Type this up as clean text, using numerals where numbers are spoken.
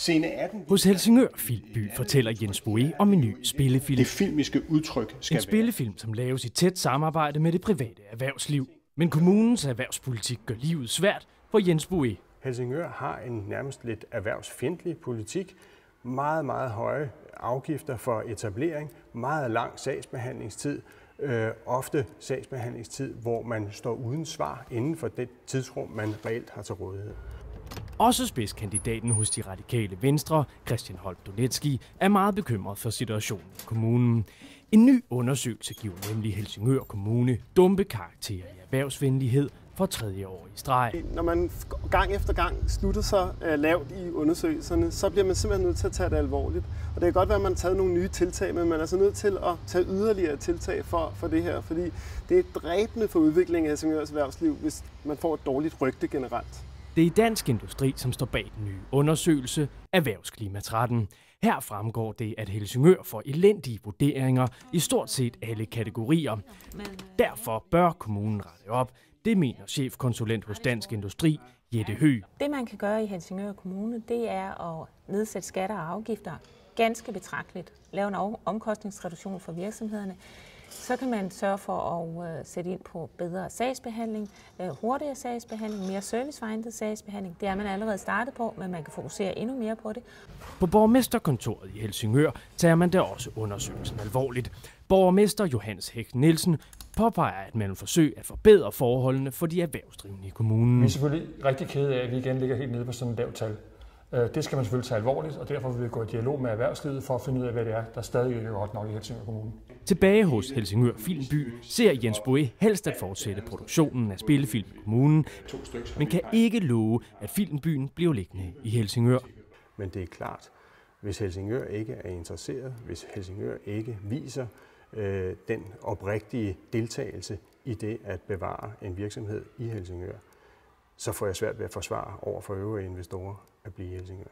Scene 18. Hos Helsingør Filmby fortæller Jens Boe om en ny spillefilm. Det filmiske udtryk skal En spillefilm, som laves i tæt samarbejde med det private erhvervsliv. Men kommunens erhvervspolitik gør livet svært for Jens Boe. Helsingør har en nærmest lidt erhvervsfjendtlig politik. Meget, meget høje afgifter for etablering, meget lang sagsbehandlingstid, ofte sagsbehandlingstid, hvor man står uden svar inden for det tidsrum, man reelt har til rådighed. Også spidskandidaten hos de radikale Venstre, Christian Holm Donetski, er meget bekymret for situationen i kommunen. En ny undersøgelse giver nemlig Helsingør Kommune dumpe karakterer i erhvervsvenlighed for 3. år i streg. Når man gang efter gang slutter sig lavt i undersøgelserne, så bliver man simpelthen nødt til at tage det alvorligt. Og det kan godt være, at man har taget nogle nye tiltag, men man er altså nødt til at tage yderligere tiltag for det her, fordi det er dræbende for udviklingen af Helsingørs erhvervsliv, hvis man får et dårligt rygte generelt. Det er Dansk Industri, som står bag den nye undersøgelse Erhvervsklima 13. Her fremgår det, at Helsingør får elendige vurderinger i stort set alle kategorier. Derfor bør kommunen rette op. Det mener chefkonsulent hos Dansk Industri, Jette Høgh. Det man kan gøre i Helsingør Kommune, det er at nedsætte skatter og afgifter ganske betragteligt. Lave en omkostningsreduktion for virksomhederne. Så kan man sørge for at sætte ind på bedre sagsbehandling, hurtigere sagsbehandling, mere serviceorienteret sagsbehandling. Det er man allerede startet på, men man kan fokusere endnu mere på det. På borgmesterkontoret i Helsingør tager man da også undersøgelsen alvorligt. Borgmester Johannes Hæk Nielsen påpeger, at man vil forsøge at forbedre forholdene for de erhvervsdrivende i kommunen. Vi er selvfølgelig rigtig kede af, at vi igen ligger helt nede på sådan et lavt tal. Det skal man selvfølgelig tage alvorligt, og derfor vil vi gå i dialog med erhvervslivet for at finde ud af, hvad det er, der stadig ikke er godt nok i Helsingør Kommune. Tilbage hos Helsingør Filmby ser Jens Boe helst at fortsætte produktionen af spillefilm i kommunen, men kan ikke love, at filmbyen bliver liggende i Helsingør. Men det er klart, hvis Helsingør ikke er interesseret, hvis Helsingør ikke viser den oprigtige deltagelse i det at bevare en virksomhed i Helsingør, så får jeg svært ved at forsvare over for øvrige investorer at blive i Helsingør.